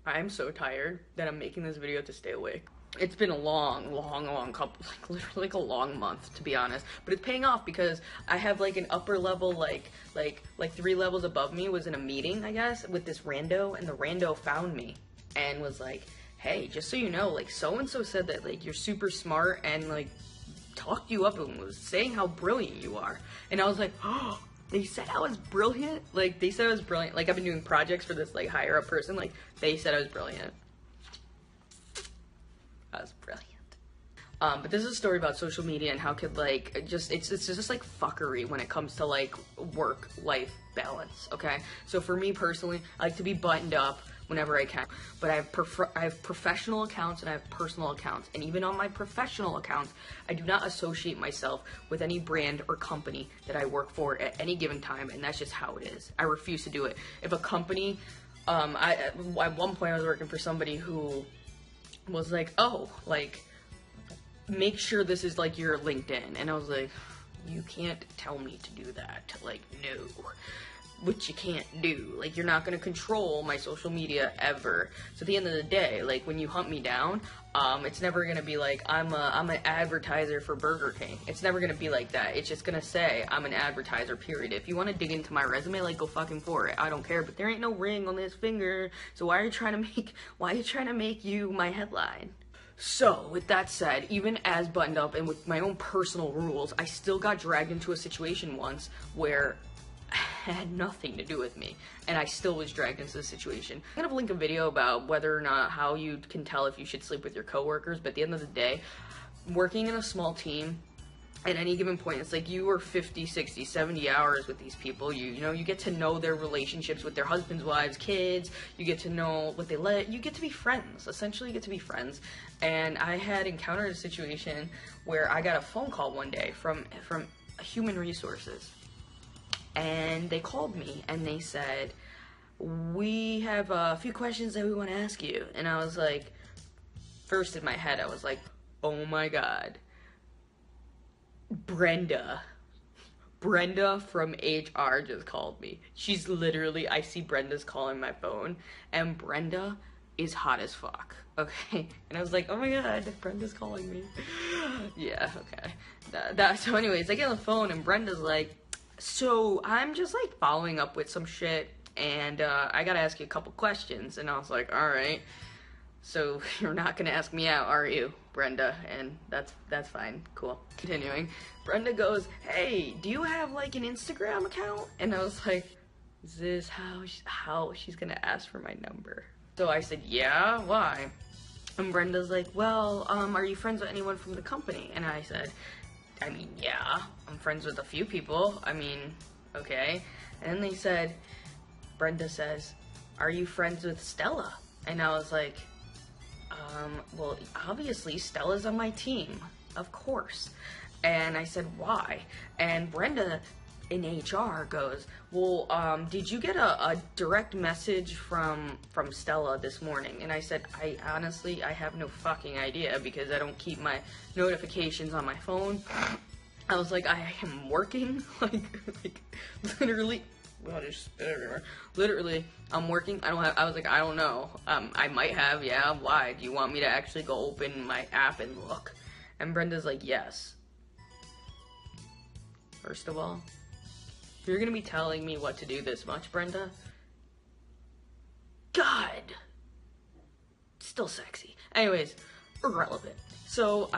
I'm so tired that I'm making this video to stay awake. It's been a long couple, like literally like a long month to be honest, but it's paying off because I have like an upper level, like 3 levels above me was in a meeting, I guess, with this rando, and the rando found me and was like, hey, just so you know, like so and so said that like you're super smart and like talked you up and was saying how brilliant you are, and I was like, oh. They said I was brilliant? Like, they said I was brilliant. Like, I've been doing projects for this, like, higher up person. Like, they said I was brilliant. I was brilliant. But this is a story about social media and how could, like, it's just, like, fuckery when it comes to, like, work-life balance, okay? So for me, personally, I like to be buttoned up whenever I can. But I have professional accounts and I have personal accounts. And even on my professional accounts, I do not associate myself with any brand or company that I work for at any given time, and that's just how it is. I refuse to do it. If a company, at one point I was working for somebody who was like, oh, like, make sure this is like your LinkedIn. And I was like, you can't tell me to do that. Like, no. Which you can't do. Like, you're not gonna control my social media ever. So at the end of the day, like, when you hunt me down, it's never gonna be like, I'm an advertiser for Burger King. It's never gonna be like that. It's just gonna say, I'm an advertiser, period. If you wanna dig into my resume, like, go fucking for it. I don't care, but there ain't no ring on this finger, so why are you trying to make you my headline? So, with that said, even as buttoned up and with my own personal rules, I still got dragged into a situation once where had nothing to do with me, and I still was dragged into the situation. I'm gonna link a video about whether or not how you can tell if you should sleep with your coworkers, but at the end of the day, working in a small team, at any given point, it's like you are 50, 60, 70 hours with these people. You know, you get to know their relationships with their husbands, wives, kids. You get to know what they let. You get to be friends. Essentially, you get to be friends. And I had encountered a situation where I got a phone call one day from Human Resources. And they called me and they said, we have a few questions that we want to ask you. And I was like, first in my head, I was like, oh my God. Brenda from HR just called me. She's literally, I see Brenda's calling my phone, and Brenda is hot as fuck, okay? And I was like, oh my God, Brenda's calling me. Yeah, okay. So anyways, I get on the phone, and Brenda's like, so I'm just like following up with some shit, and I gotta ask you a couple questions. And I was like, all right. So you're not gonna ask me out, are you, Brenda? And that's fine, cool. Continuing, Brenda goes, hey, do you have like an Instagram account? And I was like, is this how she's gonna ask for my number? So I said, yeah, why? And Brenda's like, well, are you friends with anyone from the company? And I said, I mean, yeah, I'm friends with a few people. I mean, okay. And then they said, Brenda says, are you friends with Stella? And I was like, well, obviously Stella's on my team, of course. And I said, why? And Brenda in HR goes, well, did you get a direct message from Stella this morning? And I said, I honestly have no fucking idea because I don't keep my notifications on my phone. I was like, I am working, like literally. God, I just spit everywhere. Literally, I'm working. I was like, I don't know. I might have, yeah. Why? Do you want me to actually go open my app and look? And Brenda's like, yes. First of all, if you're gonna be telling me what to do this much, Brenda, God, still sexy. Anyways, irrelevant. So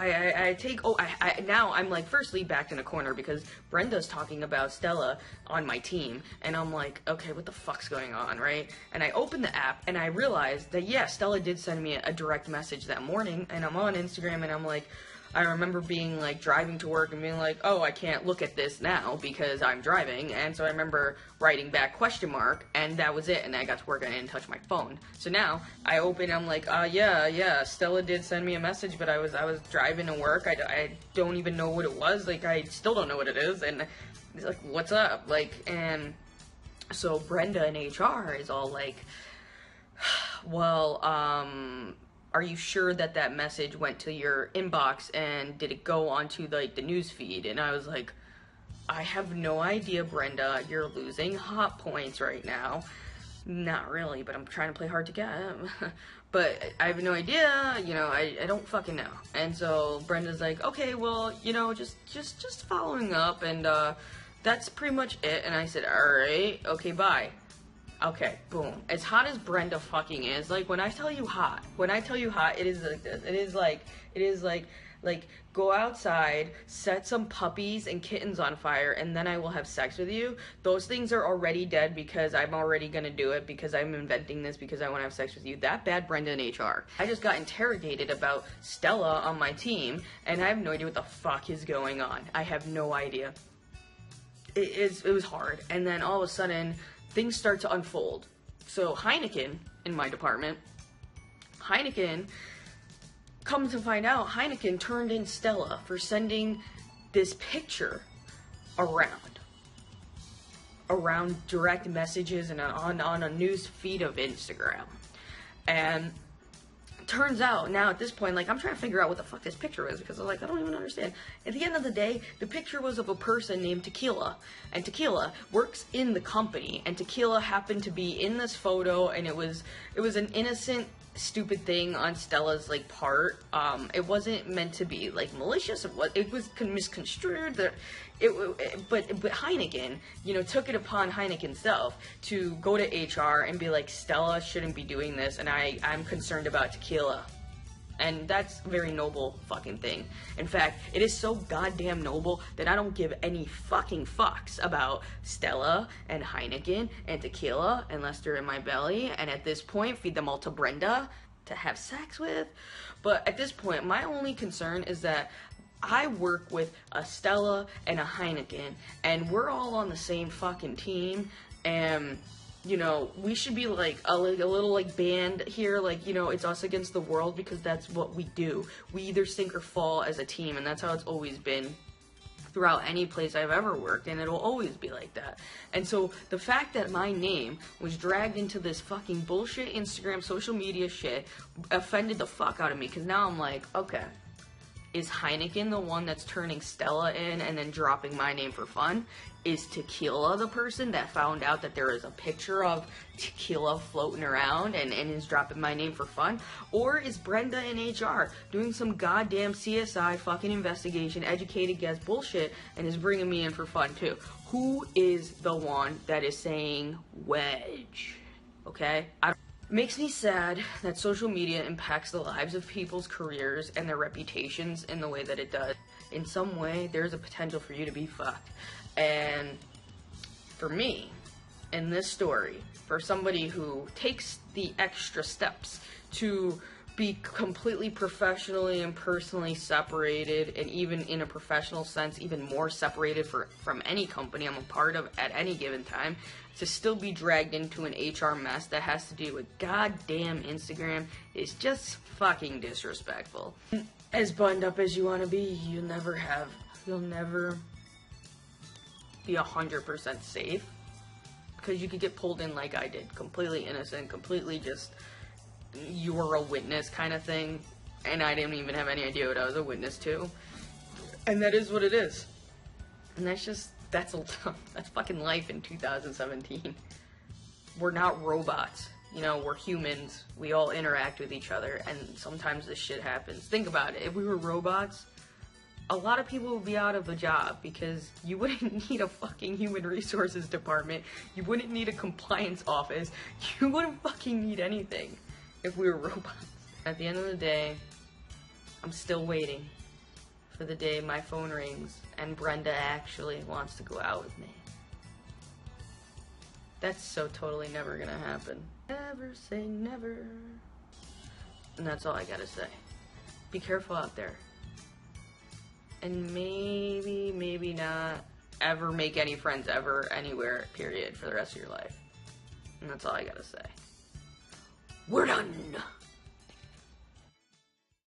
now I'm like firstly backed in a corner because Brenda's talking about Stella on my team, and I'm like, okay, what the fuck's going on, right? And I open the app and I realize that, yeah, Stella did send me a direct message that morning, and I'm on Instagram and I'm like, I remember being like driving to work and being like, oh, I can't look at this now because I'm driving. And so I remember writing back question mark, and that was it. And I got to work and I didn't touch my phone. So now I open, I'm like, yeah, Stella did send me a message, but I was driving to work. I don't even know what it was. Like, I still don't know what it is. And he's like, what's up? Like, and so Brenda in HR is all like, well, are you sure that that message went to your inbox, and did it go onto like the news feed? And I was like, I have no idea, Brenda. You're losing hot points right now. Not really, but I'm trying to play hard to get. But I have no idea, you know, I don't fucking know. And so Brenda's like, okay, well, you know, just following up, and that's pretty much it. And I said, alright, okay, bye. Okay, boom. As hot as Brenda fucking is, like, when I tell you hot, it is like this. It is like, go outside, set some puppies and kittens on fire, and then I will have sex with you. Those things are already dead because I'm already gonna do it, because I'm inventing this, because I wanna have sex with you. That bad Brenda in HR. I just got interrogated about Stella on my team, and I have no idea what the fuck is going on. I have no idea. It was hard. And then all of a sudden, things start to unfold. So Heineken, in my department, come to find out, Heineken turned in Stella for sending this picture around direct messages and on a news feed of Instagram. And turns out, now at this point, like, I'm trying to figure out what the fuck this picture is, because I'm like, I don't even understand. At the end of the day, the picture was of a person named Tequila, and Tequila works in the company, and Tequila happened to be in this photo, and it was an innocent, stupid thing on Stella's, like, part. It wasn't meant to be, like, malicious. It was misconstrued. But Heineken, you know, took it upon Heineken's self to go to HR and be like, Stella shouldn't be doing this, and I'm concerned about Tequila. And that's a very noble fucking thing. In fact, it is so goddamn noble that I don't give any fucking fucks about Stella and Heineken and Tequila unless they're in my belly. And at this point, feed them all to Brenda to have sex with. But at this point, my only concern is that I work with a Stella and a Heineken, and we're all on the same fucking team, and, you know, we should be like a little like band here, like, you know, it's us against the world, because that's what we do. We either sink or fall as a team, and that's how it's always been throughout any place I've ever worked, and it'll always be like that. And so the fact that my name was dragged into this fucking bullshit Instagram social media shit offended the fuck out of me, because now I'm like, okay, is Heineken the one that's turning Stella in and then dropping my name for fun? Is Tequila the person that found out that there is a picture of Tequila floating around and is dropping my name for fun? Or is Brenda in HR doing some goddamn CSI fucking investigation, educated guess bullshit, and is bringing me in for fun too? Who is the one that is saying wedge? Okay? Makes me sad that social media impacts the lives of people's careers and their reputations in the way that it does. In some way, there's a potential for you to be fucked. And for me, in this story, for somebody who takes the extra steps to be completely professionally and personally separated, and even in a professional sense, even more separated from any company I'm a part of at any given time, to still be dragged into an HR mess that has to do with goddamn Instagram is just fucking disrespectful. As buttoned up as you want to be, you'll never be 100% safe, because you could get pulled in like I did, completely innocent, completely just, you were a witness kind of thing, and I didn't even have any idea what I was a witness to, and that is what it is. And that's fucking life in 2017. We're not robots, you know, we're humans, we all interact with each other, and sometimes this shit happens. Think about it, if we were robots, a lot of people would be out of a job, because you wouldn't need a fucking human resources department, you wouldn't need a compliance office, you wouldn't fucking need anything if we were robots. At the end of the day, I'm still waiting for the day my phone rings and Brenda actually wants to go out with me. That's so totally never gonna happen. Never say never. And that's all I gotta say. Be careful out there. And maybe not ever make any friends ever, anywhere, period, for the rest of your life. And that's all I gotta say. We're done!